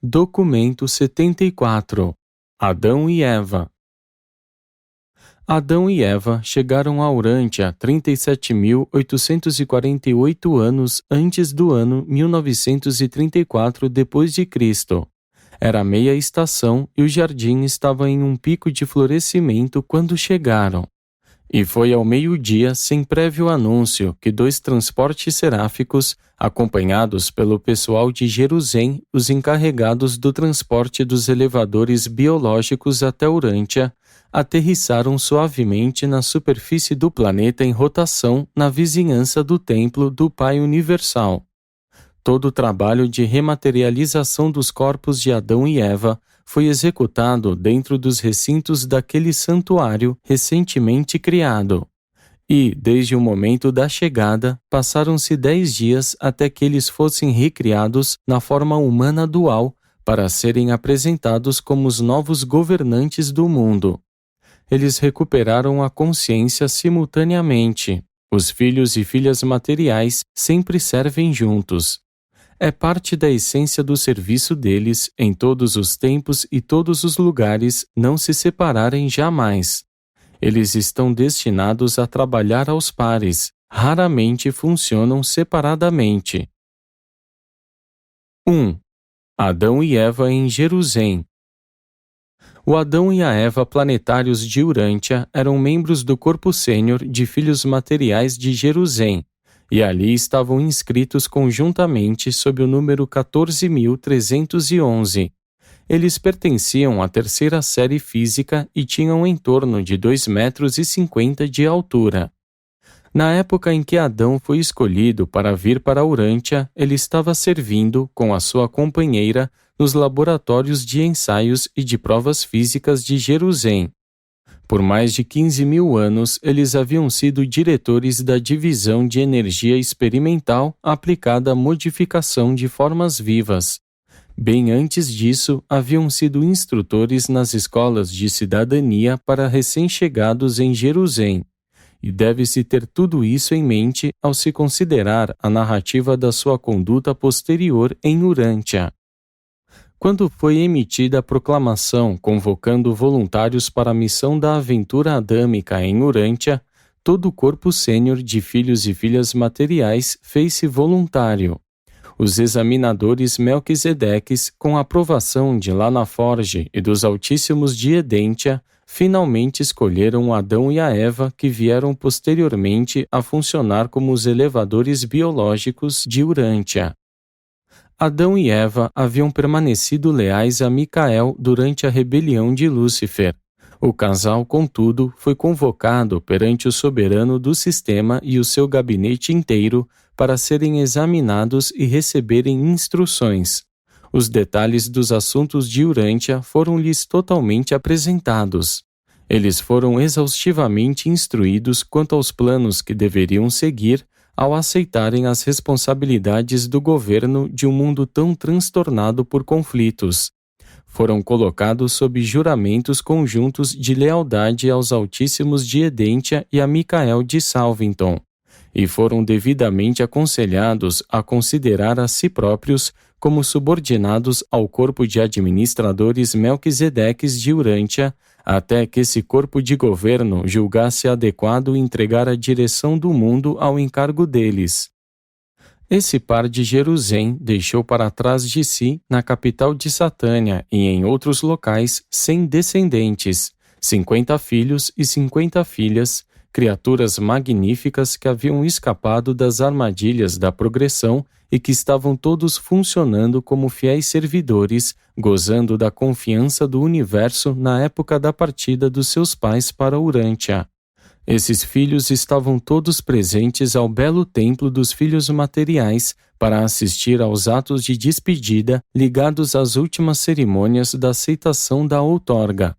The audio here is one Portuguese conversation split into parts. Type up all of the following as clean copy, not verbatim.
Documento 74. Adão e Eva. Adão e Eva chegaram a Urântia 37.848 anos antes do ano 1934 d.C. Era meia estação e o jardim estava em um pico de florescimento quando chegaram. E foi ao meio-dia, sem prévio anúncio, que 2 transportes seráficos, acompanhados pelo pessoal de Jerusalém, os encarregados do transporte dos elevadores biológicos até Urântia, aterrissaram suavemente na superfície do planeta em rotação na vizinhança do templo do Pai Universal. Todo o trabalho de rematerialização dos corpos de Adão e Eva foi executado dentro dos recintos daquele santuário recentemente criado. E, desde o momento da chegada, passaram-se 10 dias até que eles fossem recriados na forma humana dual para serem apresentados como os novos governantes do mundo. Eles recuperaram a consciência simultaneamente. Os filhos e filhas materiais sempre servem juntos. É parte da essência do serviço deles, em todos os tempos e todos os lugares, não se separarem jamais. Eles estão destinados a trabalhar aos pares, raramente funcionam separadamente. 1. Adão e Eva em Jerusalém. O Adão e a Eva planetários de Urântia eram membros do corpo sênior de filhos materiais de Jerusalém, e ali estavam inscritos conjuntamente sob o número 14.311. Eles pertenciam à terceira série física e tinham em torno de 2,50 metros de altura. Na época em que Adão foi escolhido para vir para Urântia, ele estava servindo, com a sua companheira, nos laboratórios de ensaios e de provas físicas de Jerusalém. Por mais de 15.000 anos, eles haviam sido diretores da divisão de energia experimental aplicada à modificação de formas vivas. Bem antes disso, haviam sido instrutores nas escolas de cidadania para recém-chegados em Jerusalém. E deve-se ter tudo isso em mente ao se considerar a narrativa da sua conduta posterior em Urântia. Quando foi emitida a proclamação convocando voluntários para a missão da aventura adâmica em Urântia, todo o corpo sênior de filhos e filhas materiais fez-se voluntário. Os examinadores Melquisedeques, com a aprovação de Lanaforge e dos Altíssimos de Edêntia, finalmente escolheram Adão e a Eva, que vieram posteriormente a funcionar como os elevadores biológicos de Urântia. Adão e Eva haviam permanecido leais a Micael durante a rebelião de Lúcifer. O casal, contudo, foi convocado perante o soberano do sistema e o seu gabinete inteiro para serem examinados e receberem instruções. Os detalhes dos assuntos de Urântia foram-lhes totalmente apresentados. Eles foram exaustivamente instruídos quanto aos planos que deveriam seguir ao aceitarem as responsabilidades do governo de um mundo tão transtornado por conflitos. Foram colocados sob juramentos conjuntos de lealdade aos Altíssimos de Edêntia e a Micael de Salvington, e foram devidamente aconselhados a considerar a si próprios como subordinados ao corpo de administradores Melquisedeques de Urântia, até que esse corpo de governo julgasse adequado entregar a direção do mundo ao encargo deles. Esse par de Jerusalém deixou para trás de si, na capital de Satânia e em outros locais, 100 descendentes, 50 filhos e 50 filhas, criaturas magníficas que haviam escapado das armadilhas da progressão e que estavam todos funcionando como fiéis servidores, gozando da confiança do universo na época da partida dos seus pais para Urântia. Esses filhos estavam todos presentes ao belo templo dos filhos materiais para assistir aos atos de despedida ligados às últimas cerimônias da aceitação da outorga.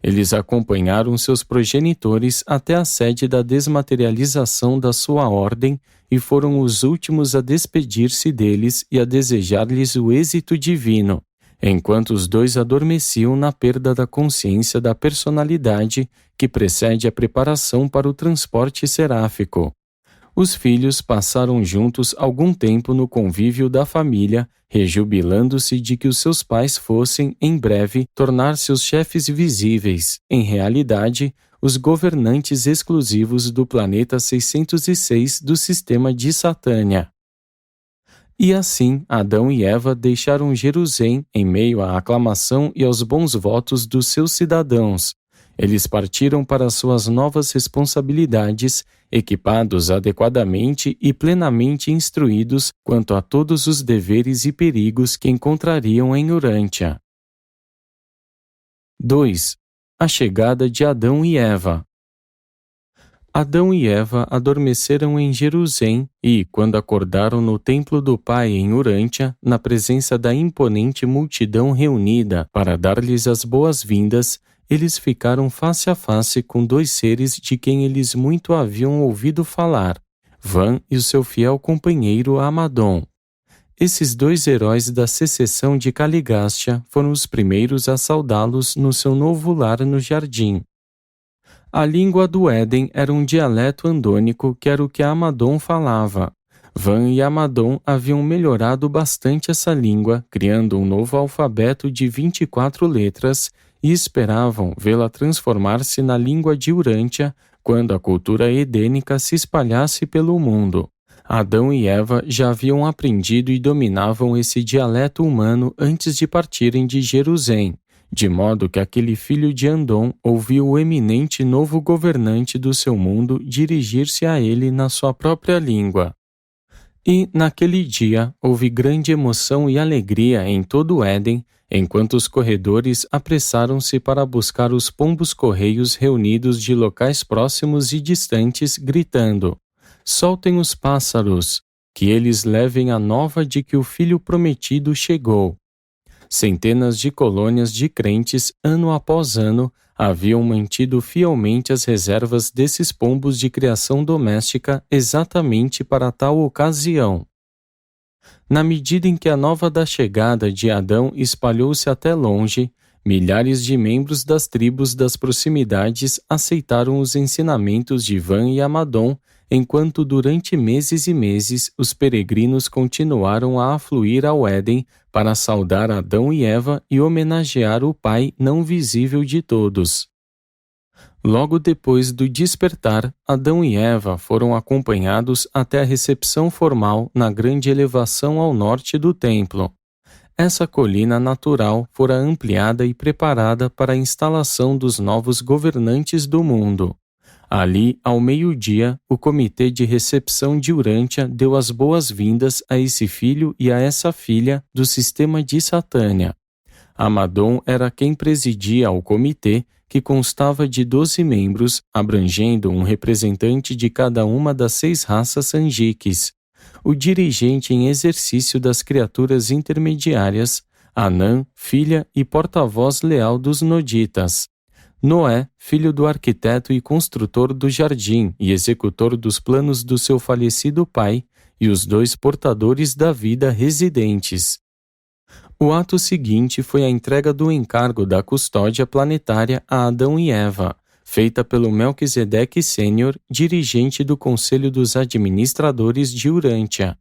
Eles acompanharam seus progenitores até a sede da desmaterialização da sua ordem e foram os últimos a despedir-se deles e a desejar-lhes o êxito divino, enquanto os dois adormeciam na perda da consciência da personalidade que precede a preparação para o transporte seráfico. Os filhos passaram juntos algum tempo no convívio da família, rejubilando-se de que os seus pais fossem, em breve, tornar-se os chefes visíveis, em realidade, os governantes exclusivos do planeta 606 do sistema de Satânia. E assim, Adão e Eva deixaram Jerusalém em meio à aclamação e aos bons votos dos seus cidadãos. Eles partiram para suas novas responsabilidades, equipados adequadamente e plenamente instruídos quanto a todos os deveres e perigos que encontrariam em Urântia. 2. A chegada de Adão e Eva. Adão e Eva adormeceram em Jerusalém e, quando acordaram no templo do Pai em Urântia, na presença da imponente multidão reunida para dar-lhes as boas-vindas, eles ficaram face a face com dois seres de quem eles muito haviam ouvido falar, Van e o seu fiel companheiro Amadon. Esses dois heróis da secessão de Caligástia foram os primeiros a saudá-los no seu novo lar no jardim. A língua do Éden era um dialeto andônico que era o que Amadon falava. Van e Amadon haviam melhorado bastante essa língua, criando um novo alfabeto de 24 letras e esperavam vê-la transformar-se na língua de Urântia quando a cultura edênica se espalhasse pelo mundo. Adão e Eva já haviam aprendido e dominavam esse dialeto humano antes de partirem de Jerusalém, de modo que aquele filho de Andom ouviu o eminente novo governante do seu mundo dirigir-se a ele na sua própria língua. E, naquele dia, houve grande emoção e alegria em todo o Éden, enquanto os corredores apressaram-se para buscar os pombos-correios reunidos de locais próximos e distantes, gritando: soltem os pássaros, que eles levem a nova de que o Filho prometido chegou. Centenas de colônias de crentes, ano após ano, haviam mantido fielmente as reservas desses pombos de criação doméstica exatamente para tal ocasião. Na medida em que a nova da chegada de Adão espalhou-se até longe, milhares de membros das tribos das proximidades aceitaram os ensinamentos de Van e Amadon, enquanto durante meses e meses os peregrinos continuaram a afluir ao Éden para saudar Adão e Eva e homenagear o Pai não visível de todos. Logo depois do despertar, Adão e Eva foram acompanhados até a recepção formal na grande elevação ao norte do templo. Essa colina natural fora ampliada e preparada para a instalação dos novos governantes do mundo. Ali, ao meio-dia, o comitê de recepção de Urântia deu as boas-vindas a esse filho e a essa filha do sistema de Satânia. Amadon era quem presidia o comitê, que constava de 12 membros, abrangendo um representante de cada uma das 6 raças Angiques. O dirigente em exercício das criaturas intermediárias, Anã, filha e porta-voz leal dos Noditas. Noé, filho do arquiteto e construtor do jardim e executor dos planos do seu falecido pai, e os 2 portadores da vida residentes. O ato seguinte foi a entrega do encargo da custódia planetária a Adão e Eva, feita pelo Melquisedeque Sênior, dirigente do Conselho dos Administradores de Urântia.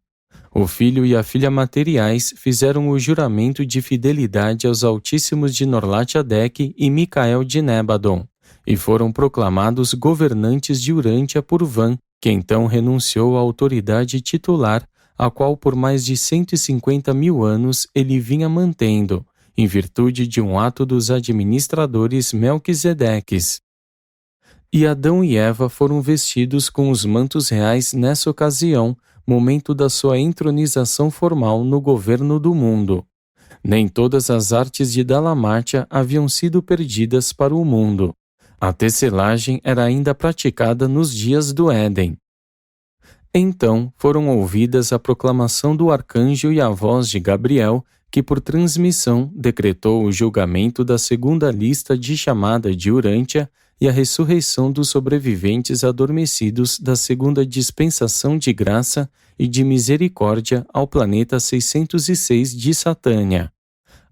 O filho e a filha materiais fizeram o juramento de fidelidade aos Altíssimos de Norlatiadec e Micael de Nébadon, e foram proclamados governantes de Urântia por Van, que então renunciou à autoridade titular, a qual por mais de 150.000 anos ele vinha mantendo, em virtude de um ato dos administradores Melquisedeques. E Adão e Eva foram vestidos com os mantos reais nessa ocasião, momento da sua entronização formal no governo do mundo. Nem todas as artes de Dalamátia haviam sido perdidas para o mundo. A tecelagem era ainda praticada nos dias do Éden. Então foram ouvidas a proclamação do arcanjo e a voz de Gabriel, que por transmissão decretou o julgamento da segunda lista de chamada de Urântia e a ressurreição dos sobreviventes adormecidos da segunda dispensação de graça e de misericórdia ao planeta 606 de Satânia.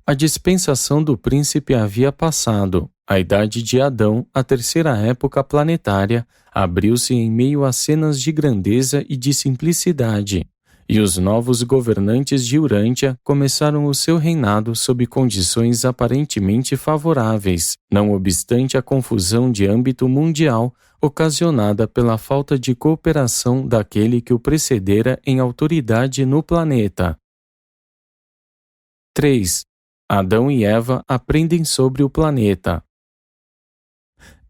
A dispensação do príncipe havia passado. A idade de Adão, a terceira época planetária, abriu-se em meio a cenas de grandeza e de simplicidade, e os novos governantes de Urântia começaram o seu reinado sob condições aparentemente favoráveis, não obstante a confusão de âmbito mundial ocasionada pela falta de cooperação daquele que o precedera em autoridade no planeta. 3. Adão e Eva aprendem sobre o planeta.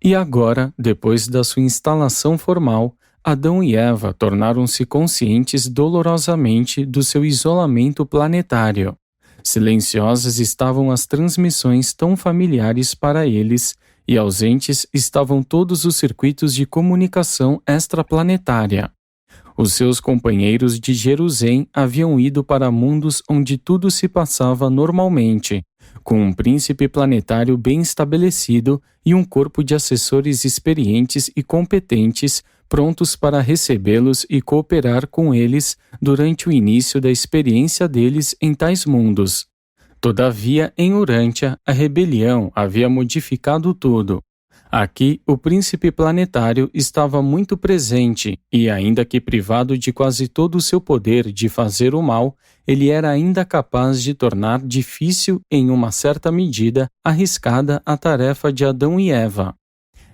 E agora, depois da sua instalação formal, Adão e Eva tornaram-se conscientes dolorosamente do seu isolamento planetário. Silenciosas estavam as transmissões tão familiares para eles, e ausentes estavam todos os circuitos de comunicação extraplanetária. Os seus companheiros de Jerusalém haviam ido para mundos onde tudo se passava normalmente, com um príncipe planetário bem estabelecido e um corpo de assessores experientes e competentes prontos para recebê-los e cooperar com eles durante o início da experiência deles em tais mundos. Todavia, em Urântia, a rebelião havia modificado tudo. Aqui, o príncipe planetário estava muito presente e, ainda que privado de quase todo o seu poder de fazer o mal, ele era ainda capaz de tornar difícil, em uma certa medida, arriscada a tarefa de Adão e Eva.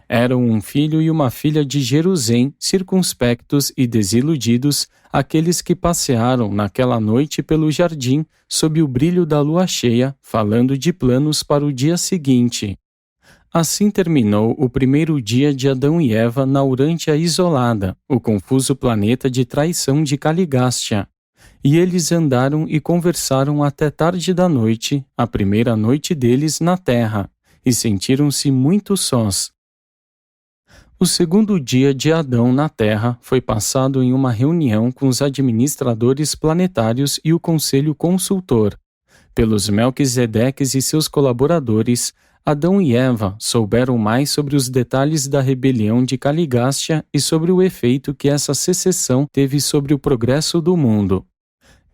Eram um filho e uma filha de Jerusalém, circunspectos e desiludidos, aqueles que passearam naquela noite pelo jardim sob o brilho da lua cheia, falando de planos para o dia seguinte. Assim terminou o primeiro dia de Adão e Eva na Urântia isolada, o confuso planeta de traição de Caligástia. E eles andaram e conversaram até tarde da noite, a primeira noite deles na Terra, e sentiram-se muito sós. O segundo dia de Adão na Terra foi passado em uma reunião com os administradores planetários e o Conselho Consultor. Pelos Melquisedeques e seus colaboradores, Adão e Eva souberam mais sobre os detalhes da rebelião de Caligástia e sobre o efeito que essa secessão teve sobre o progresso do mundo.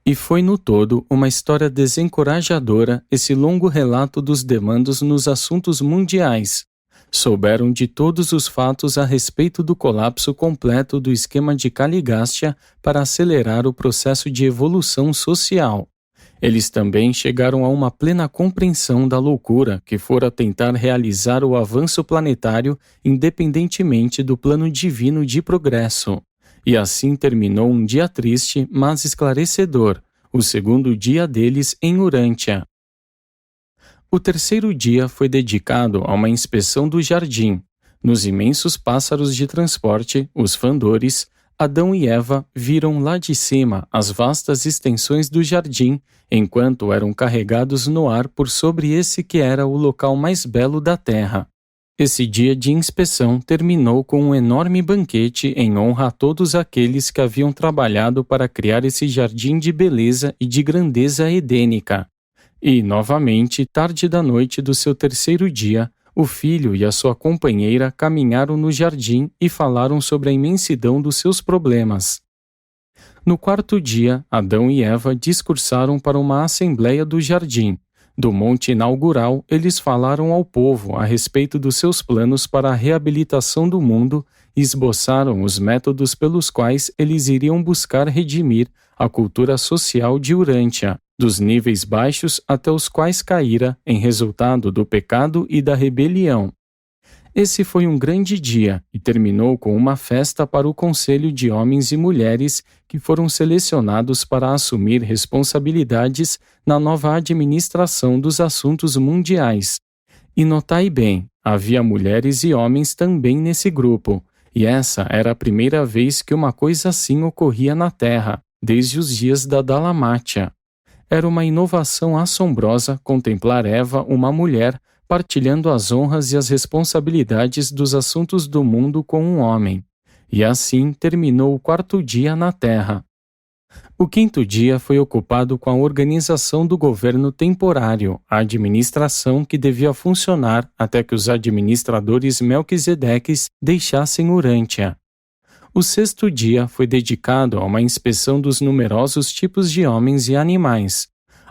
E foi no todo uma história desencorajadora esse longo relato dos demandos nos assuntos mundiais. Souberam de todos os fatos a respeito do colapso completo do esquema de Caligástia para acelerar o processo de evolução social. Eles também chegaram a uma plena compreensão da loucura que fora tentar realizar o avanço planetário independentemente do plano divino de progresso. E assim terminou um dia triste, mas esclarecedor, o segundo dia deles em Urântia. O terceiro dia foi dedicado a uma inspeção do jardim. Nos imensos pássaros de transporte, os fandores, Adão e Eva viram lá de cima as vastas extensões do jardim, enquanto eram carregados no ar por sobre esse que era o local mais belo da terra. Esse dia de inspeção terminou com um enorme banquete em honra a todos aqueles que haviam trabalhado para criar esse jardim de beleza e de grandeza edênica. E, novamente, tarde da noite do seu terceiro dia, o filho e a sua companheira caminharam no jardim e falaram sobre a imensidão dos seus problemas. No quarto dia, Adão e Eva discursaram para uma assembleia do jardim. Do monte inaugural, eles falaram ao povo a respeito dos seus planos para a reabilitação do mundo e esboçaram os métodos pelos quais eles iriam buscar redimir a cultura social de Urântia, dos níveis baixos até os quais caíra em resultado do pecado e da rebelião. Esse foi um grande dia e terminou com uma festa para o conselho de homens e mulheres que foram selecionados para assumir responsabilidades na nova administração dos assuntos mundiais. E notai bem, havia mulheres e homens também nesse grupo, e essa era a primeira vez que uma coisa assim ocorria na Terra, desde os dias da Dalamátia. Era uma inovação assombrosa contemplar Eva, uma mulher, partilhando as honras e as responsabilidades dos assuntos do mundo com um homem. E assim terminou o quarto dia na Terra. O quinto dia foi ocupado com a organização do governo temporário, a administração que devia funcionar até que os administradores Melquisedeques deixassem Urântia. O sexto dia foi dedicado a uma inspeção dos numerosos tipos de homens e animais.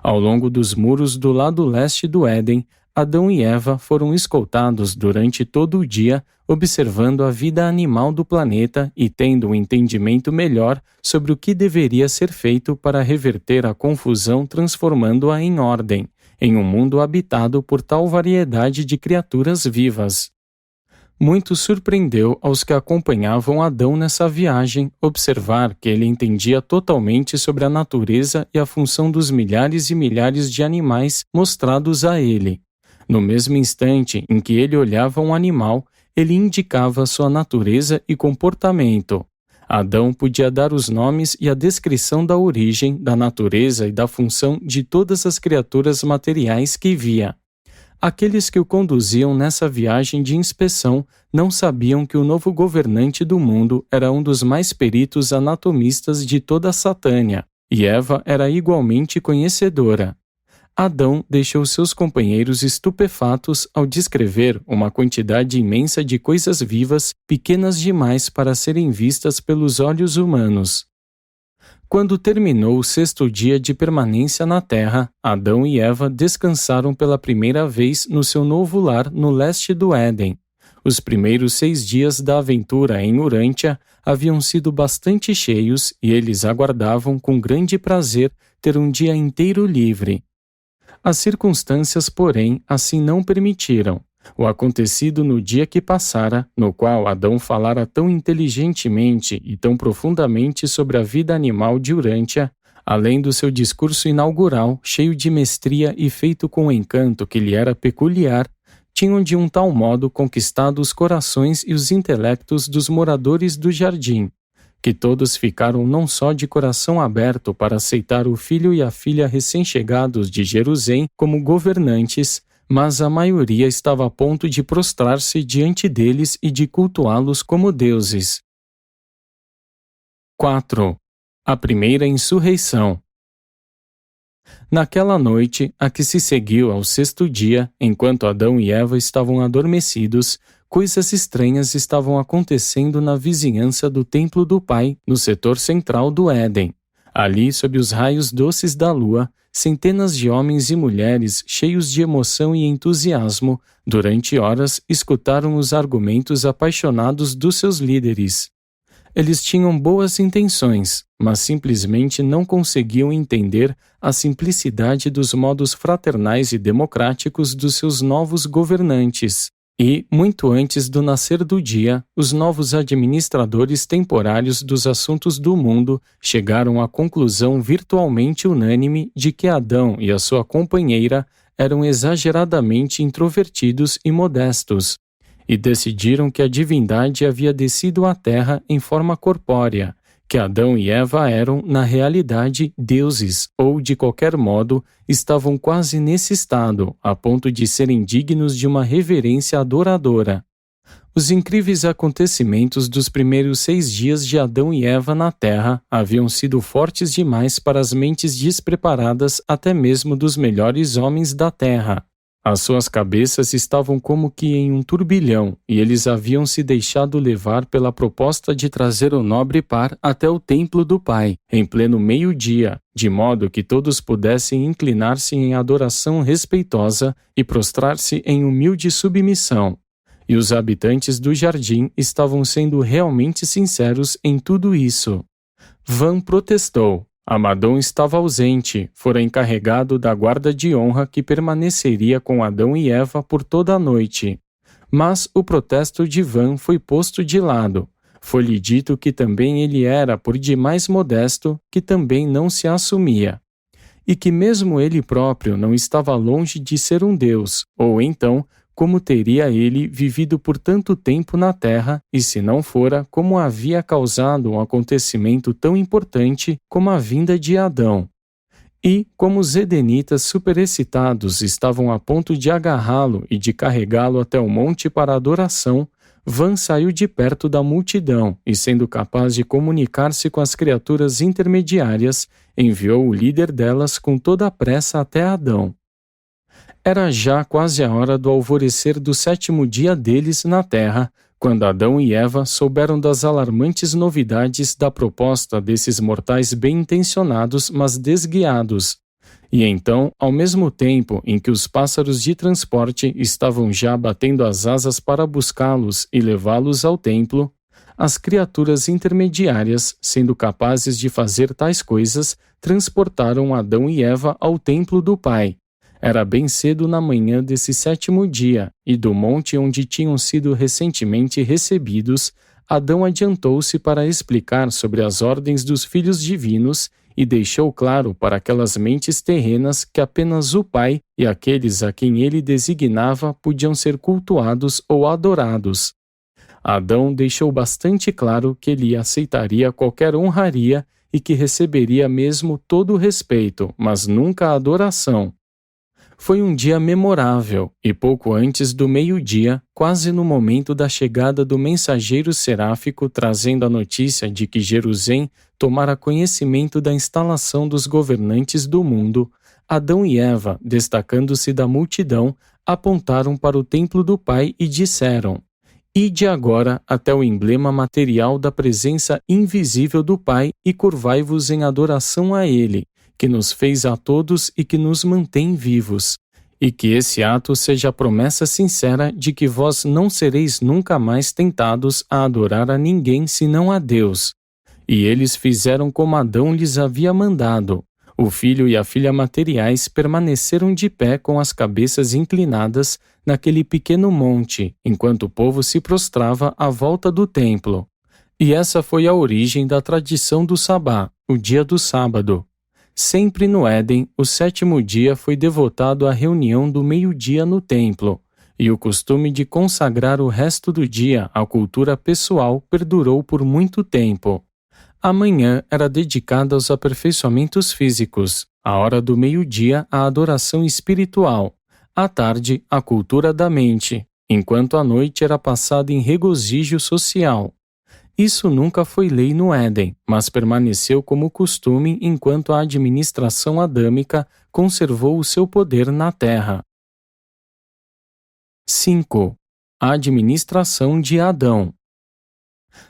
Ao longo dos muros do lado leste do Éden, Adão e Eva foram escoltados durante todo o dia, observando a vida animal do planeta e tendo um entendimento melhor sobre o que deveria ser feito para reverter a confusão, transformando-a em ordem, em um mundo habitado por tal variedade de criaturas vivas. Muito surpreendeu aos que acompanhavam Adão nessa viagem observar que ele entendia totalmente sobre a natureza e a função dos milhares e milhares de animais mostrados a ele. No mesmo instante em que ele olhava um animal, ele indicava sua natureza e comportamento. Adão podia dar os nomes e a descrição da origem, da natureza e da função de todas as criaturas materiais que via. Aqueles que o conduziam nessa viagem de inspeção não sabiam que o novo governante do mundo era um dos mais peritos anatomistas de toda a Satânia, e Eva era igualmente conhecedora. Adão deixou seus companheiros estupefatos ao descrever uma quantidade imensa de coisas vivas, pequenas demais para serem vistas pelos olhos humanos. Quando terminou o 6º dia de permanência na Terra, Adão e Eva descansaram pela primeira vez no seu novo lar no leste do Éden. Os primeiros 6 dias da aventura em Urântia haviam sido bastante cheios e eles aguardavam com grande prazer ter um dia inteiro livre. As circunstâncias, porém, assim não permitiram. O acontecido no dia que passara, no qual Adão falara tão inteligentemente e tão profundamente sobre a vida animal de Urântia, além do seu discurso inaugural, cheio de mestria e feito com o encanto que lhe era peculiar, tinham de um tal modo conquistado os corações e os intelectos dos moradores do jardim, que todos ficaram não só de coração aberto para aceitar o filho e a filha recém-chegados de Jerusalém como governantes, mas a maioria estava a ponto de prostrar-se diante deles e de cultuá-los como deuses. 4. A primeira insurreição. Naquela noite, a que se seguiu ao 6º dia, enquanto Adão e Eva estavam adormecidos, coisas estranhas estavam acontecendo na vizinhança do templo do Pai, no setor central do Éden. Ali, sob os raios doces da lua, centenas de homens e mulheres, cheios de emoção e entusiasmo, durante horas escutaram os argumentos apaixonados dos seus líderes. Eles tinham boas intenções, mas simplesmente não conseguiam entender a simplicidade dos modos fraternais e democráticos dos seus novos governantes. E, muito antes do nascer do dia, os novos administradores temporários dos assuntos do mundo chegaram à conclusão virtualmente unânime de que Adão e a sua companheira eram exageradamente introvertidos e modestos, e decidiram que a divindade havia descido à terra em forma corpórea, que Adão e Eva eram, na realidade, deuses, ou, de qualquer modo, estavam quase nesse estado, a ponto de serem dignos de uma reverência adoradora. Os incríveis acontecimentos dos primeiros 6 dias de Adão e Eva na Terra haviam sido fortes demais para as mentes despreparadas até mesmo dos melhores homens da Terra. As suas cabeças estavam como que em um turbilhão, e eles haviam se deixado levar pela proposta de trazer o nobre par até o templo do Pai, em pleno meio-dia, de modo que todos pudessem inclinar-se em adoração respeitosa e prostrar-se em humilde submissão. E os habitantes do jardim estavam sendo realmente sinceros em tudo isso. Van protestou. Amadom estava ausente, fora encarregado da guarda de honra que permaneceria com Adão e Eva por toda a noite. Mas o protesto de Van foi posto de lado. Foi-lhe dito que também ele era por demais modesto, que também não se assumia. E que mesmo ele próprio não estava longe de ser um deus, ou então, como teria ele vivido por tanto tempo na terra, e se não fora, como havia causado um acontecimento tão importante como a vinda de Adão. E, como os edenitas superexcitados estavam a ponto de agarrá-lo e de carregá-lo até o monte para adoração, Van saiu de perto da multidão e, sendo capaz de comunicar-se com as criaturas intermediárias, enviou o líder delas com toda a pressa até Adão. Era já quase a hora do alvorecer do 7º dia deles na terra, quando Adão e Eva souberam das alarmantes novidades da proposta desses mortais bem-intencionados, mas desguiados. E então, ao mesmo tempo em que os pássaros de transporte estavam já batendo as asas para buscá-los e levá-los ao templo, as criaturas intermediárias, sendo capazes de fazer tais coisas, transportaram Adão e Eva ao templo do Pai. Era bem cedo na manhã desse 7º dia, e do monte onde tinham sido recentemente recebidos, Adão adiantou-se para explicar sobre as ordens dos filhos divinos e deixou claro para aquelas mentes terrenas que apenas o Pai e aqueles a quem ele designava podiam ser cultuados ou adorados. Adão deixou bastante claro que ele aceitaria qualquer honraria e que receberia mesmo todo o respeito, mas nunca a adoração. Foi um dia memorável, e pouco antes do meio-dia, quase no momento da chegada do mensageiro seráfico trazendo a notícia de que Jerusalém tomara conhecimento da instalação dos governantes do mundo, Adão e Eva, destacando-se da multidão, apontaram para o templo do Pai e disseram: Ide agora até o emblema material da presença invisível do Pai e curvai-vos em adoração a Ele, que nos fez a todos e que nos mantém vivos. E que esse ato seja a promessa sincera de que vós não sereis nunca mais tentados a adorar a ninguém senão a Deus. E eles fizeram como Adão lhes havia mandado. O filho e a filha materiais permaneceram de pé com as cabeças inclinadas naquele pequeno monte, enquanto o povo se prostrava à volta do templo. E essa foi a origem da tradição do Sabá, o dia do sábado. Sempre no Éden, o 7º dia foi devotado à reunião do meio-dia no templo, e o costume de consagrar o resto do dia à cultura pessoal perdurou por muito tempo. A manhã era dedicada aos aperfeiçoamentos físicos, a hora do meio-dia à adoração espiritual, à tarde à cultura da mente, enquanto a noite era passada em regozijo social. Isso nunca foi lei no Éden, mas permaneceu como costume enquanto a administração adâmica conservou o seu poder na terra. 5. A administração de Adão.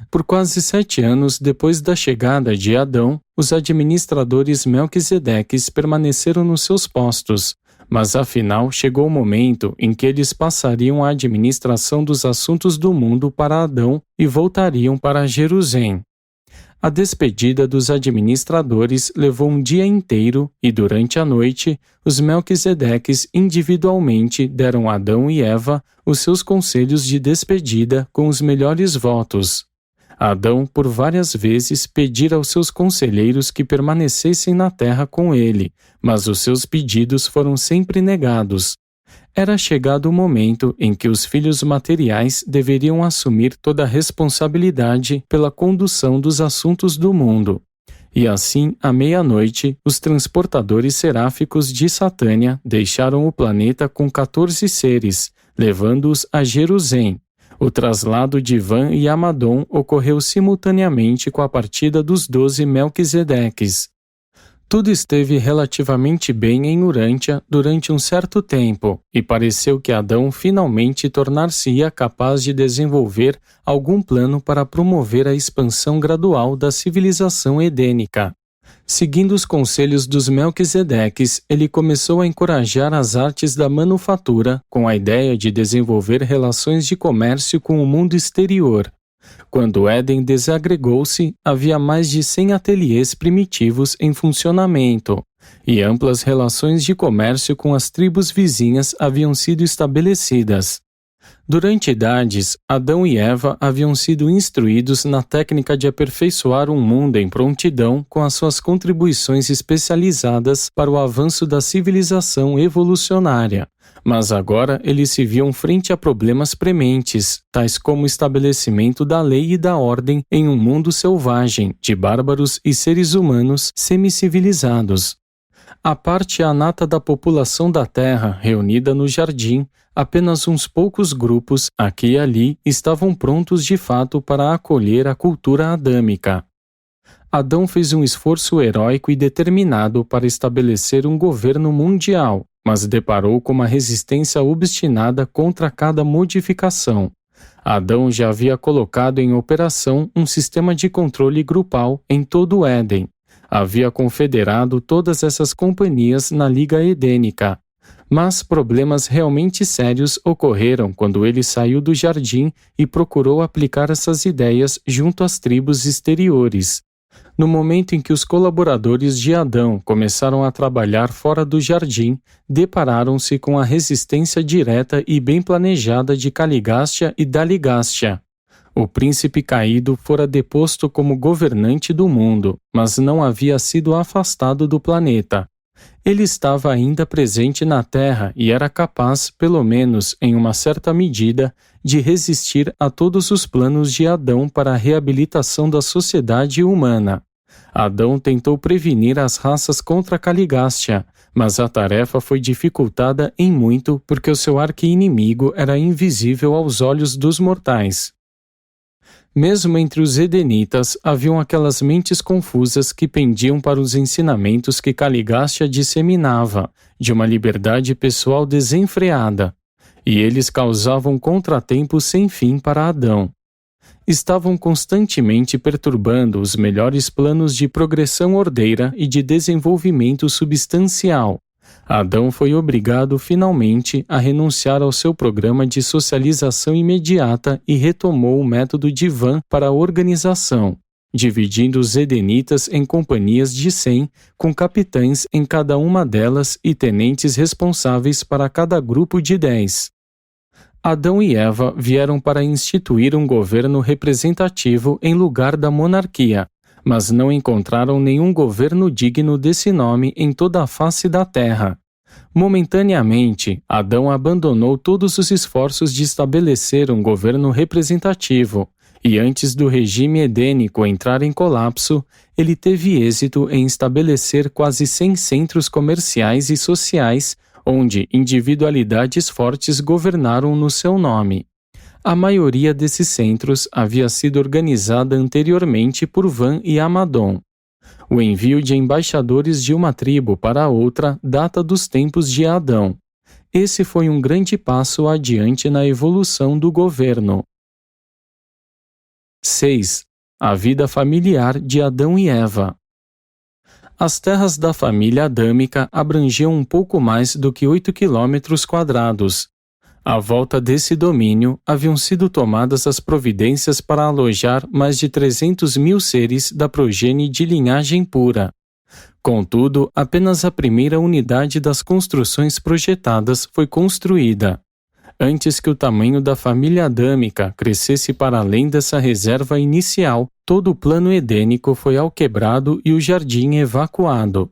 Por quase 7 anos depois da chegada de Adão, os administradores Melquisedeques permaneceram nos seus postos, mas afinal chegou o momento em que eles passariam a administração dos assuntos do mundo para Adão e voltariam para Jerusalém. A despedida dos administradores levou um dia inteiro e, durante a noite, os Melquisedeques individualmente deram a Adão e Eva os seus conselhos de despedida com os melhores votos. Adão, por várias vezes, pedira aos seus conselheiros que permanecessem na terra com ele, mas os seus pedidos foram sempre negados. Era chegado o momento em que os filhos materiais deveriam assumir toda a responsabilidade pela condução dos assuntos do mundo. E assim, à meia-noite, os transportadores seráficos de Satânia deixaram o planeta com 14 seres, levando-os a Jerusalém. O traslado de Van e Amadon ocorreu simultaneamente com a partida dos 12 Melquisedeques. Tudo esteve relativamente bem em Urântia durante um certo tempo, e pareceu que Adão finalmente tornar-se-ia capaz de desenvolver algum plano para promover a expansão gradual da civilização edênica. Seguindo os conselhos dos Melquisedeques, ele começou a encorajar as artes da manufatura com a ideia de desenvolver relações de comércio com o mundo exterior. Quando Éden desagregou-se, havia mais de 100 ateliês primitivos em funcionamento, e amplas relações de comércio com as tribos vizinhas haviam sido estabelecidas. Durante idades, Adão e Eva haviam sido instruídos na técnica de aperfeiçoar um mundo em prontidão com as suas contribuições especializadas para o avanço da civilização evolucionária. Mas agora eles se viam frente a problemas prementes, tais como o estabelecimento da lei e da ordem em um mundo selvagem, de bárbaros e seres humanos semicivilizados. A parte anata da população da Terra reunida no jardim, apenas uns poucos grupos, aqui e ali, estavam prontos de fato para acolher a cultura adâmica. Adão fez um esforço heróico e determinado para estabelecer um governo mundial, mas deparou com uma resistência obstinada contra cada modificação. Adão já havia colocado em operação um sistema de controle grupal em todo o Éden. havia confederado todas essas companhias na Liga Edênica. Mas problemas realmente sérios ocorreram quando ele saiu do jardim e procurou aplicar essas ideias junto às tribos exteriores. No momento em que os colaboradores de Adão começaram a trabalhar fora do jardim, depararam-se com a resistência direta e bem planejada de Caligástia e Daligástia. O príncipe caído fora deposto como governante do mundo, mas não havia sido afastado do planeta. Ele estava ainda presente na Terra e era capaz, pelo menos em uma certa medida, de resistir a todos os planos de Adão para a reabilitação da sociedade humana. Adão tentou prevenir as raças contra Caligástia, mas a tarefa foi dificultada em muito porque o seu arqui-inimigo era invisível aos olhos dos mortais. Mesmo entre os edenitas haviam aquelas mentes confusas que pendiam para os ensinamentos que Caligástia disseminava, de uma liberdade pessoal desenfreada, e eles causavam contratempos sem fim para Adão. Estavam constantemente perturbando os melhores planos de progressão ordeira e de desenvolvimento substancial. Adão foi obrigado finalmente a renunciar ao seu programa de socialização imediata e retomou o método divã para a organização, dividindo os edenitas em companhias de 100, com capitães em cada uma delas e tenentes responsáveis para cada grupo de 10. Adão e Eva vieram para instituir um governo representativo em lugar da monarquia, mas não encontraram nenhum governo digno desse nome em toda a face da terra. Momentaneamente, Adão abandonou todos os esforços de estabelecer um governo representativo, e antes do regime edênico entrar em colapso, ele teve êxito em estabelecer quase 100 centros comerciais e sociais, onde individualidades fortes governaram no seu nome. A maioria desses centros havia sido organizada anteriormente por Van e Amadon. O envio de embaixadores de uma tribo para a outra data dos tempos de Adão. Esse foi um grande passo adiante na evolução do governo. 6. A vida familiar de Adão e Eva. As terras da família adâmica abrangiam um pouco mais do que 8 km². À volta desse domínio, haviam sido tomadas as providências para alojar mais de 300.000 seres da progênie de linhagem pura. Contudo, apenas a primeira unidade das construções projetadas foi construída. Antes que o tamanho da família adâmica crescesse para além dessa reserva inicial, todo o plano edênico foi alquebrado e o jardim evacuado.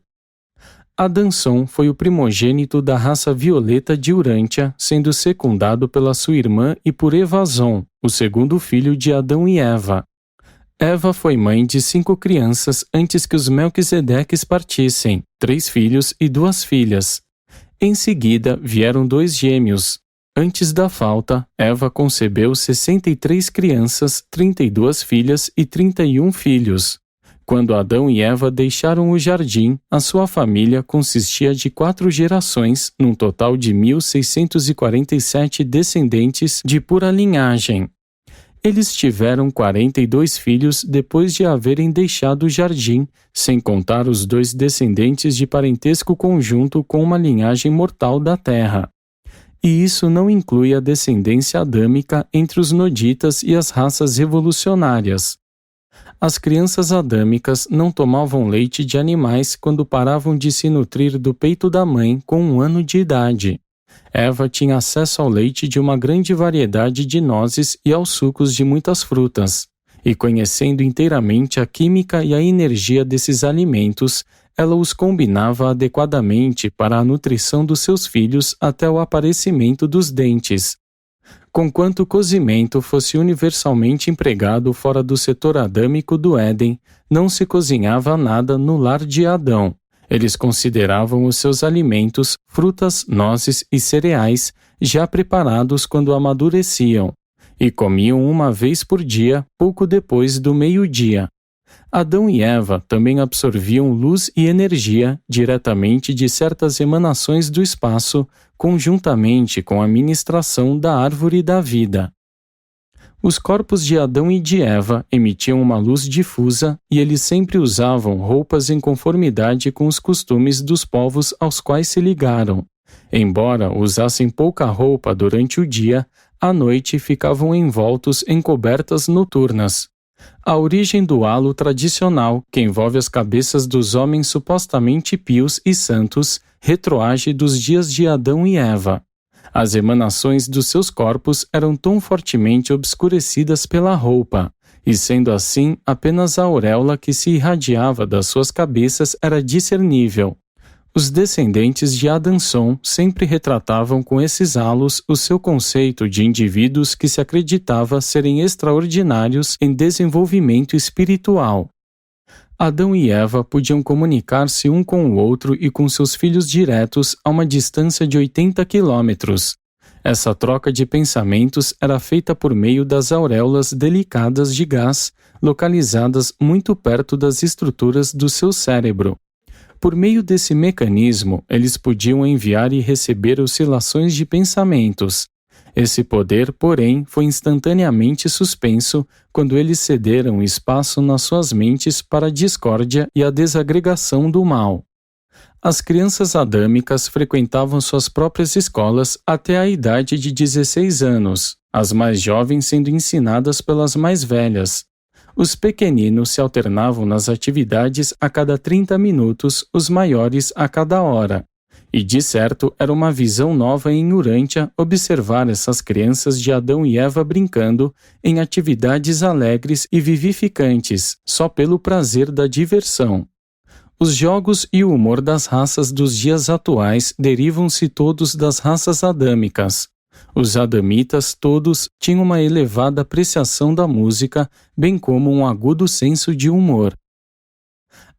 Adanson foi o primogênito da raça violeta de Urântia, sendo secundado pela sua irmã e por Evazon, o segundo filho de Adão e Eva. Eva foi mãe de 5 crianças antes que os Melquisedeques partissem, 3 filhos e 2 filhas. Em seguida vieram 2 gêmeos. Antes da falta, Eva concebeu 63 crianças, 32 filhas e 31 filhos. Quando Adão e Eva deixaram o jardim, a sua família consistia de 4 gerações, num total de 1.647 descendentes de pura linhagem. Eles tiveram 42 filhos depois de haverem deixado o jardim, sem contar os 2 descendentes de parentesco conjunto com uma linhagem mortal da terra. E isso não inclui a descendência adâmica entre os noditas e as raças revolucionárias. As crianças adâmicas não tomavam leite de animais quando paravam de se nutrir do peito da mãe com 1 ano de idade. Eva tinha acesso ao leite de uma grande variedade de nozes e aos sucos de muitas frutas, e conhecendo inteiramente a química e a energia desses alimentos, ela os combinava adequadamente para a nutrição dos seus filhos até o aparecimento dos dentes. Conquanto o cozimento fosse universalmente empregado fora do setor adâmico do Éden, não se cozinhava nada no lar de Adão. Eles consideravam os seus alimentos, frutas, nozes e cereais, já preparados quando amadureciam, e comiam uma vez por dia, pouco depois do meio-dia. Adão e Eva também absorviam luz e energia diretamente de certas emanações do espaço, conjuntamente com a ministração da árvore da vida. Os corpos de Adão e de Eva emitiam uma luz difusa e eles sempre usavam roupas em conformidade com os costumes dos povos aos quais se ligaram. Embora usassem pouca roupa durante o dia, à noite ficavam envoltos em cobertas noturnas. A origem do halo tradicional, que envolve as cabeças dos homens supostamente pios e santos, retroage dos dias de Adão e Eva. As emanações dos seus corpos eram tão fortemente obscurecidas pela roupa, e sendo assim, apenas a auréola que se irradiava das suas cabeças era discernível. Os descendentes de Adanson sempre retratavam com esses halos o seu conceito de indivíduos que se acreditava serem extraordinários em desenvolvimento espiritual. Adão e Eva podiam comunicar-se um com o outro e com seus filhos diretos a uma distância de 80 quilômetros. Essa troca de pensamentos era feita por meio das auréolas delicadas de gás, localizadas muito perto das estruturas do seu cérebro. Por meio desse mecanismo, eles podiam enviar e receber oscilações de pensamentos. Esse poder, porém, foi instantaneamente suspenso quando eles cederam espaço nas suas mentes para a discórdia e a desagregação do mal. As crianças adâmicas frequentavam suas próprias escolas até a idade de 16 anos, as mais jovens sendo ensinadas pelas mais velhas. Os pequeninos se alternavam nas atividades a cada 30 minutos, os maiores a cada hora. E de certo era uma visão nova em Urântia observar essas crianças de Adão e Eva brincando em atividades alegres e vivificantes, só pelo prazer da diversão. Os jogos e o humor das raças dos dias atuais derivam-se todos das raças adâmicas. Os adamitas todos tinham uma elevada apreciação da música, bem como um agudo senso de humor.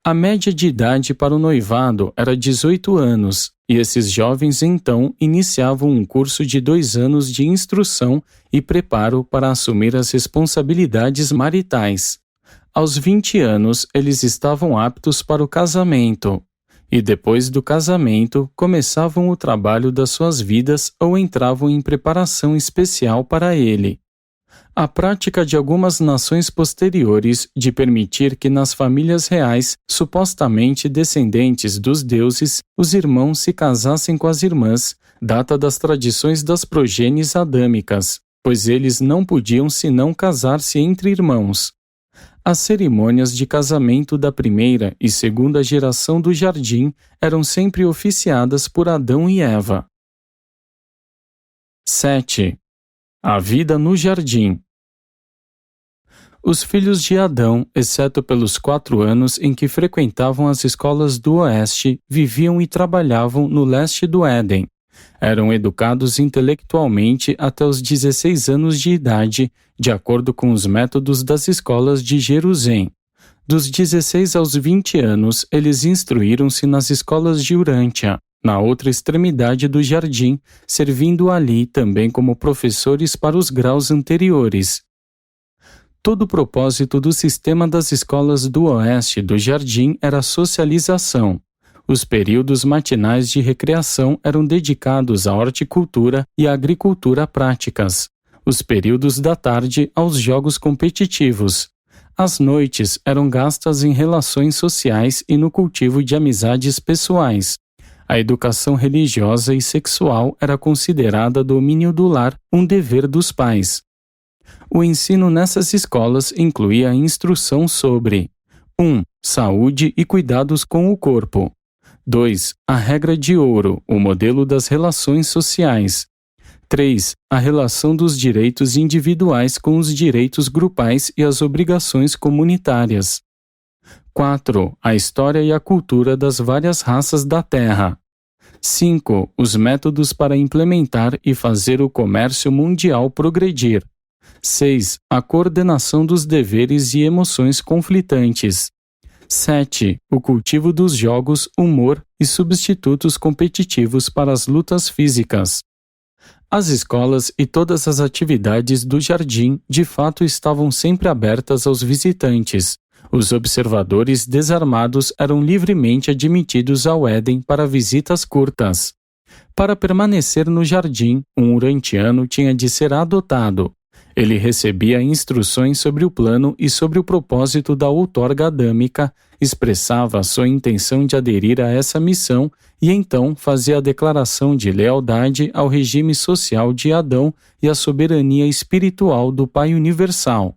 A média de idade para o noivado era 18 anos, e esses jovens então iniciavam um curso de 2 anos de instrução e preparo para assumir as responsabilidades maritais. Aos 20 anos, eles estavam aptos para o casamento. E depois do casamento, começavam o trabalho das suas vidas ou entravam em preparação especial para ele. A prática de algumas nações posteriores de permitir que nas famílias reais, supostamente descendentes dos deuses, os irmãos se casassem com as irmãs, data das tradições das progênies adâmicas, pois eles não podiam senão casar-se entre irmãos. As cerimônias de casamento da primeira e segunda geração do jardim eram sempre oficiadas por Adão e Eva. 7. A vida no jardim. Os filhos de Adão, exceto pelos 4 anos em que frequentavam as escolas do Oeste, viviam e trabalhavam no leste do Éden. Eram educados intelectualmente até os 16 anos de idade, de acordo com os métodos das escolas de Jerusalém. Dos 16 aos 20 anos, eles instruíram-se nas escolas de Urântia, na outra extremidade do jardim, servindo ali também como professores para os graus anteriores. Todo o propósito do sistema das escolas do Oeste do jardim era a socialização. Os períodos matinais de recreação eram dedicados à horticultura e à agricultura práticas. Os períodos da tarde aos jogos competitivos. As noites eram gastas em relações sociais e no cultivo de amizades pessoais. A educação religiosa e sexual era considerada domínio do lar, um dever dos pais. O ensino nessas escolas incluía a instrução sobre 1. Saúde e cuidados com o corpo. 2. A regra de ouro, o modelo das relações sociais. 3. A relação dos direitos individuais com os direitos grupais e as obrigações comunitárias. 4. A história e a cultura das várias raças da Terra. 5. Os métodos para implementar e fazer o comércio mundial progredir. 6. A coordenação dos deveres e emoções conflitantes. 7. O cultivo dos jogos, humor e substitutos competitivos para as lutas físicas. As escolas e todas as atividades do jardim de fato estavam sempre abertas aos visitantes. Os observadores desarmados eram livremente admitidos ao Éden para visitas curtas. Para permanecer no jardim, um urantiano tinha de ser adotado. Ele recebia instruções sobre o plano e sobre o propósito da outorga adâmica, expressava sua intenção de aderir a essa missão e então fazia a declaração de lealdade ao regime social de Adão e à soberania espiritual do Pai Universal.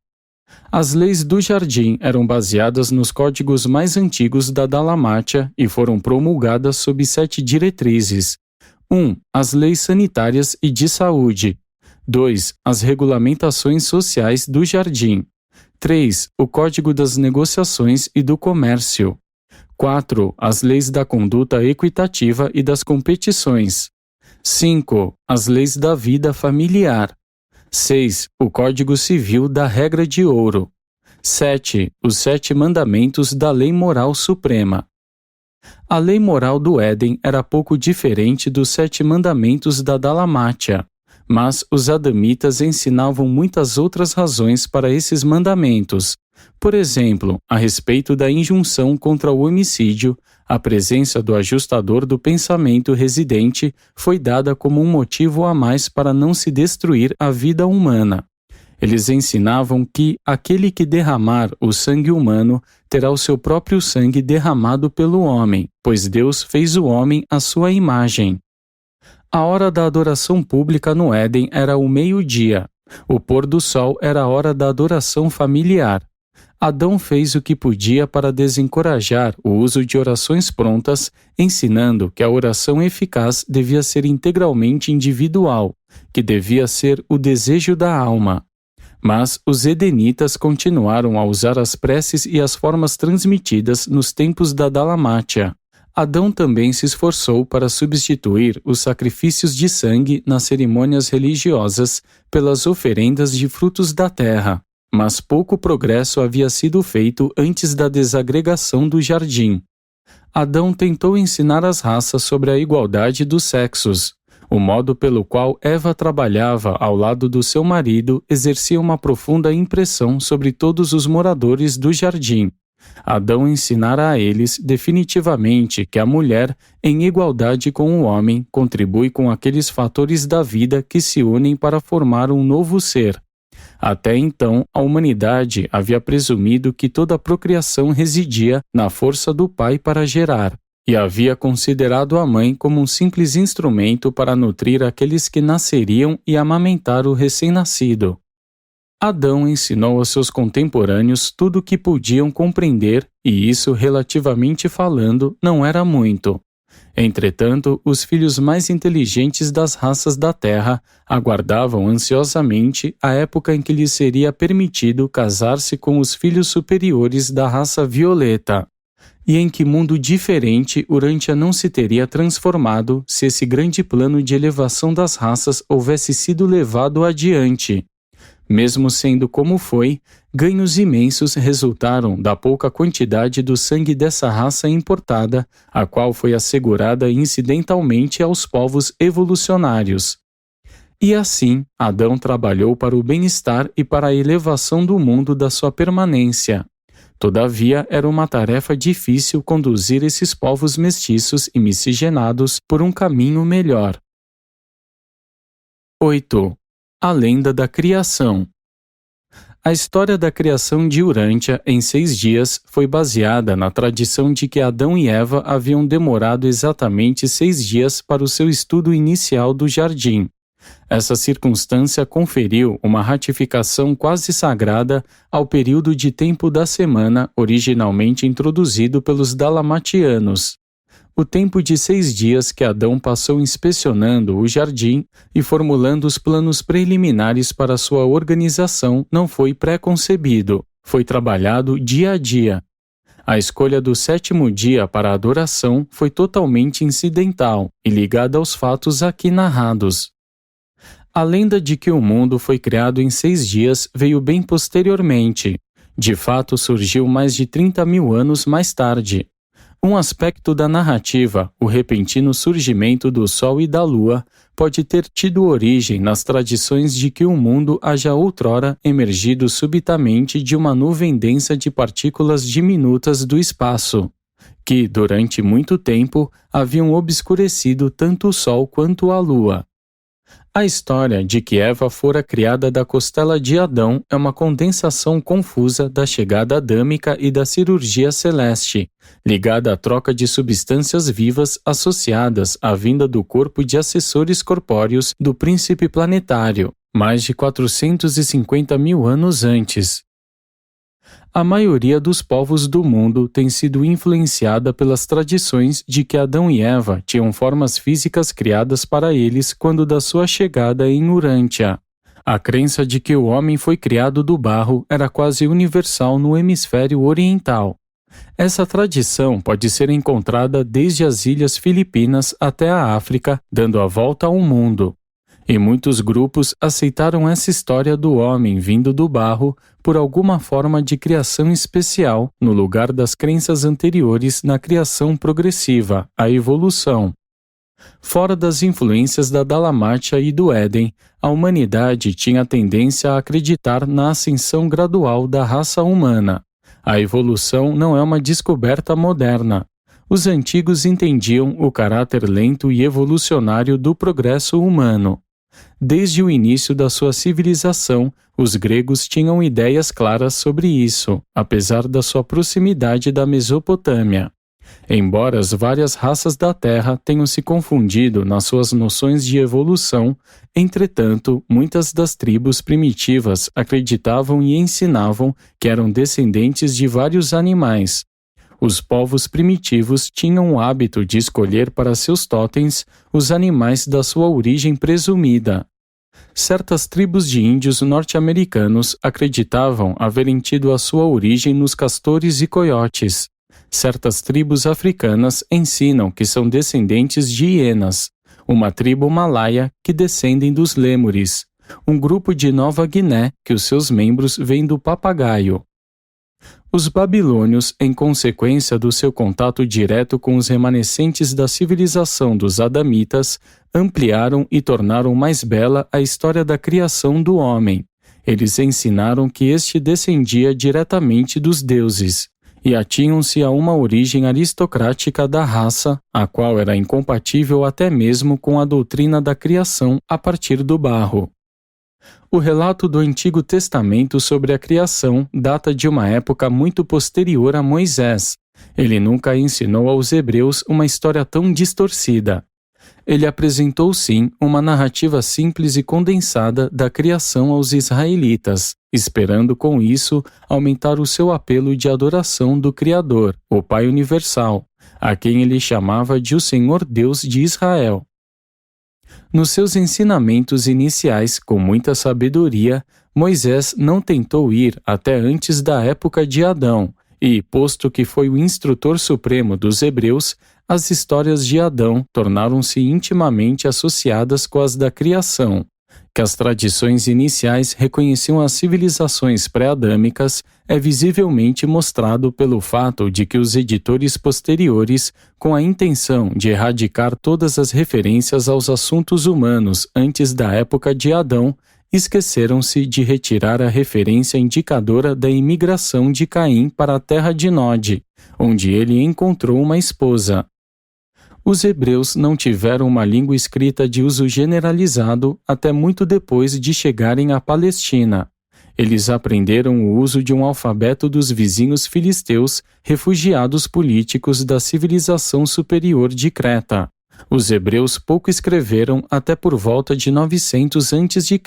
As leis do jardim eram baseadas nos códigos mais antigos da Dalamátia e foram promulgadas sob 7 diretrizes. 1. As leis sanitárias e de saúde. 2. As regulamentações sociais do jardim. 3. O Código das Negociações e do Comércio. 4. As leis da conduta equitativa e das competições. 5. As leis da vida familiar. 6. O Código Civil da Regra de Ouro. 7. Os 7 Mandamentos da Lei Moral Suprema. A lei moral do Éden era pouco diferente dos 7 mandamentos da Dalamátia, mas os adamitas ensinavam muitas outras razões para esses mandamentos. Por exemplo, a respeito da injunção contra o homicídio, a presença do ajustador do pensamento residente foi dada como um motivo a mais para não se destruir a vida humana. Eles ensinavam que aquele que derramar o sangue humano terá o seu próprio sangue derramado pelo homem, pois Deus fez o homem à sua imagem. A hora da adoração pública no Éden era o meio-dia. O pôr do sol era a hora da adoração familiar. Adão fez o que podia para desencorajar o uso de orações prontas, ensinando que a oração eficaz devia ser integralmente individual, que devia ser o desejo da alma. Mas os edenitas continuaram a usar as preces e as formas transmitidas nos tempos da Dalamátia. Adão também se esforçou para substituir os sacrifícios de sangue nas cerimônias religiosas pelas oferendas de frutos da terra, mas pouco progresso havia sido feito antes da desagregação do jardim. Adão tentou ensinar as raças sobre a igualdade dos sexos. O modo pelo qual Eva trabalhava ao lado do seu marido exercia uma profunda impressão sobre todos os moradores do jardim. Adão ensinara a eles definitivamente que a mulher, em igualdade com o homem, contribui com aqueles fatores da vida que se unem para formar um novo ser. Até então, a humanidade havia presumido que toda a procriação residia na força do pai para gerar, e havia considerado a mãe como um simples instrumento para nutrir aqueles que nasceriam e amamentar o recém-nascido. Adão ensinou aos seus contemporâneos tudo o que podiam compreender, e isso, relativamente falando, não era muito. Entretanto, os filhos mais inteligentes das raças da Terra aguardavam ansiosamente a época em que lhes seria permitido casar-se com os filhos superiores da raça violeta. E em que mundo diferente Urântia não se teria transformado se esse grande plano de elevação das raças houvesse sido levado adiante. Mesmo sendo como foi, ganhos imensos resultaram da pouca quantidade do sangue dessa raça importada, a qual foi assegurada incidentalmente aos povos evolucionários. E assim, Adão trabalhou para o bem-estar e para a elevação do mundo da sua permanência. Todavia, era uma tarefa difícil conduzir esses povos mestiços e miscigenados por um caminho melhor. 8. A lenda da criação. A história da criação de Urântia em 6 dias foi baseada na tradição de que Adão e Eva haviam demorado exatamente 6 dias para o seu estudo inicial do jardim. Essa circunstância conferiu uma ratificação quase sagrada ao período de tempo da semana originalmente introduzido pelos dalamatianos. O tempo de 6 dias que Adão passou inspecionando o jardim e formulando os planos preliminares para sua organização não foi pré-concebido, foi trabalhado dia a dia. A escolha do 7º dia para a adoração foi totalmente incidental e ligada aos fatos aqui narrados. A lenda de que o mundo foi criado em 6 dias veio bem posteriormente. De fato, surgiu mais de 30.000 anos mais tarde. Um aspecto da narrativa, o repentino surgimento do Sol e da Lua, pode ter tido origem nas tradições de que o mundo haja outrora emergido subitamente de uma nuvem densa de partículas diminutas do espaço, que, durante muito tempo, haviam obscurecido tanto o Sol quanto a Lua. A história de que Eva fora criada da costela de Adão é uma condensação confusa da chegada adâmica e da cirurgia celeste, ligada à troca de substâncias vivas associadas à vinda do corpo de assessores corpóreos do príncipe planetário, mais de 450 mil anos antes. A maioria dos povos do mundo tem sido influenciada pelas tradições de que Adão e Eva tinham formas físicas criadas para eles quando da sua chegada em Urântia. A crença de que o homem foi criado do barro era quase universal no hemisfério oriental. Essa tradição pode ser encontrada desde as ilhas Filipinas até a África, dando a volta ao mundo. E muitos grupos aceitaram essa história do homem vindo do barro por alguma forma de criação especial, no lugar das crenças anteriores na criação progressiva, a evolução. Fora das influências da Dalamátia e do Éden, a humanidade tinha tendência a acreditar na ascensão gradual da raça humana. A evolução não é uma descoberta moderna. Os antigos entendiam o caráter lento e evolucionário do progresso humano. Desde o início da sua civilização, os gregos tinham ideias claras sobre isso, apesar da sua proximidade da Mesopotâmia. Embora as várias raças da Terra tenham se confundido nas suas noções de evolução, entretanto, muitas das tribos primitivas acreditavam e ensinavam que eram descendentes de vários animais. Os povos primitivos tinham o hábito de escolher para seus totens os animais da sua origem presumida. Certas tribos de índios norte-americanos acreditavam haverem tido a sua origem nos castores e coiotes. Certas tribos africanas ensinam que são descendentes de hienas, uma tribo malaia que descendem dos lêmures, um grupo de Nova Guiné que os seus membros vêm do papagaio. Os babilônios, em consequência do seu contato direto com os remanescentes da civilização dos adamitas, ampliaram e tornaram mais bela a história da criação do homem. Eles ensinaram que este descendia diretamente dos deuses, e atinham-se a uma origem aristocrática da raça, a qual era incompatível até mesmo com a doutrina da criação a partir do barro. O relato do Antigo Testamento sobre a criação data de uma época muito posterior a Moisés. Ele nunca ensinou aos hebreus uma história tão distorcida. Ele apresentou sim uma narrativa simples e condensada da criação aos israelitas, esperando com isso aumentar o seu apelo de adoração do Criador, o Pai Universal, a quem ele chamava de o Senhor Deus de Israel. Nos seus ensinamentos iniciais, com muita sabedoria, Moisés não tentou ir até antes da época de Adão, e, posto que foi o instrutor supremo dos hebreus, as histórias de Adão tornaram-se intimamente associadas com as da criação. Que as tradições iniciais reconheciam as civilizações pré-adâmicas é visivelmente mostrado pelo fato de que os editores posteriores, com a intenção de erradicar todas as referências aos assuntos humanos antes da época de Adão, esqueceram-se de retirar a referência indicadora da imigração de Caim para a terra de Nod, onde ele encontrou uma esposa. Os hebreus não tiveram uma língua escrita de uso generalizado até muito depois de chegarem à Palestina. Eles aprenderam o uso de um alfabeto dos vizinhos filisteus, refugiados políticos da civilização superior de Creta. Os hebreus pouco escreveram até por volta de 900 a.C.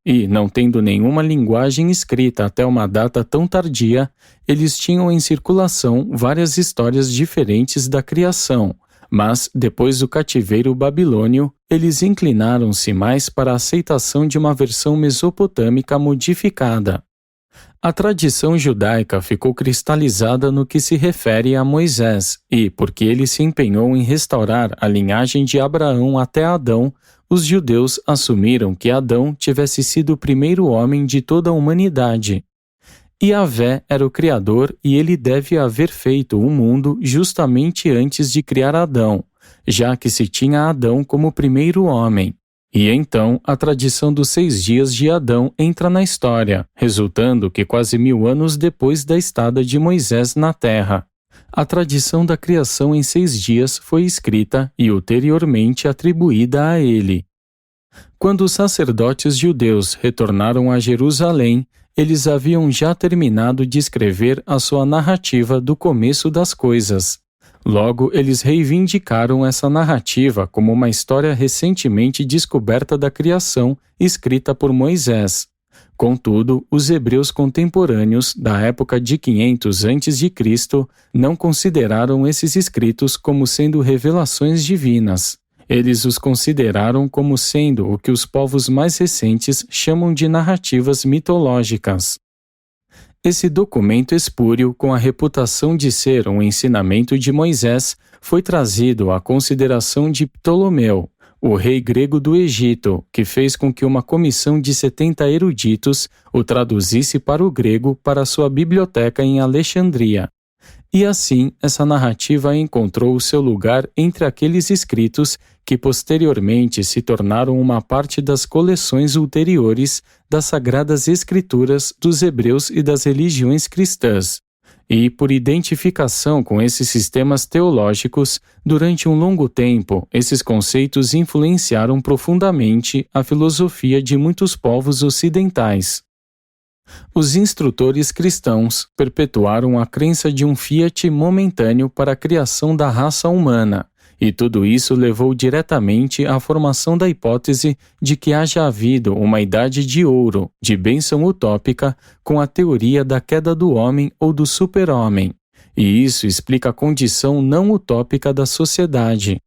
e, não tendo nenhuma linguagem escrita até uma data tão tardia, eles tinham em circulação várias histórias diferentes da criação. Mas, depois do cativeiro babilônio, eles inclinaram-se mais para a aceitação de uma versão mesopotâmica modificada. A tradição judaica ficou cristalizada no que se refere a Moisés, e, porque ele se empenhou em restaurar a linhagem de Abraão até Adão, os judeus assumiram que Adão tivesse sido o primeiro homem de toda a humanidade. Yahvé era o Criador e ele deve haver feito o mundo justamente antes de criar Adão, já que se tinha Adão como primeiro homem. E então a tradição dos 6 dias de Adão entra na história, resultando que quase 1000 anos depois da estada de Moisés na terra. A tradição da criação em 6 dias foi escrita e ulteriormente atribuída a ele. Quando os sacerdotes judeus retornaram a Jerusalém, eles haviam já terminado de escrever a sua narrativa do começo das coisas. Logo, eles reivindicaram essa narrativa como uma história recentemente descoberta da criação, escrita por Moisés. Contudo, os hebreus contemporâneos da época de 500 a.C. não consideraram esses escritos como sendo revelações divinas. Eles os consideraram como sendo o que os povos mais recentes chamam de narrativas mitológicas. Esse documento espúrio, com a reputação de ser um ensinamento de Moisés, foi trazido à consideração de Ptolomeu, o rei grego do Egito, que fez com que uma comissão de 70 eruditos o traduzisse para o grego para sua biblioteca em Alexandria. E assim, essa narrativa encontrou o seu lugar entre aqueles escritos que posteriormente se tornaram uma parte das coleções ulteriores das Sagradas Escrituras dos hebreus e das religiões cristãs. E, por identificação com esses sistemas teológicos, durante um longo tempo, esses conceitos influenciaram profundamente a filosofia de muitos povos ocidentais. Os instrutores cristãos perpetuaram a crença de um fiat momentâneo para a criação da raça humana, e tudo isso levou diretamente à formação da hipótese de que haja havido uma idade de ouro, de bênção utópica, com a teoria da queda do homem ou do super-homem. E isso explica a condição não utópica da sociedade.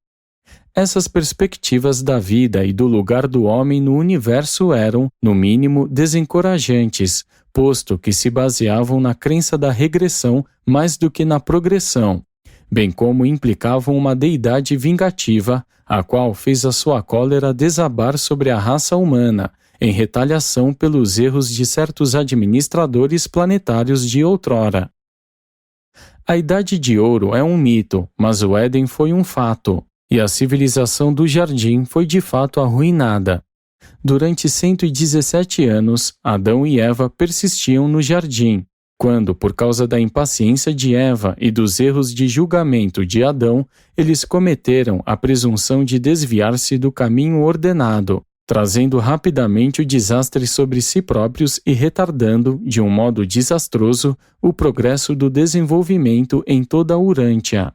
Essas perspectivas da vida e do lugar do homem no universo eram, no mínimo, desencorajantes, posto que se baseavam na crença da regressão mais do que na progressão, bem como implicavam uma deidade vingativa, a qual fez a sua cólera desabar sobre a raça humana, em retaliação pelos erros de certos administradores planetários de outrora. A Idade de Ouro é um mito, mas o Éden foi um fato, e a civilização do jardim foi de fato arruinada. Durante 117 anos, Adão e Eva persistiam no jardim, quando, por causa da impaciência de Eva e dos erros de julgamento de Adão, eles cometeram a presunção de desviar-se do caminho ordenado, trazendo rapidamente o desastre sobre si próprios e retardando, de um modo desastroso, o progresso do desenvolvimento em toda a Urântia.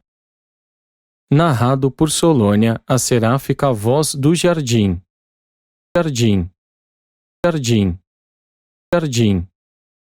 Narrado por Solônia, a seráfica voz do jardim. Jardim. Jardim. Jardim.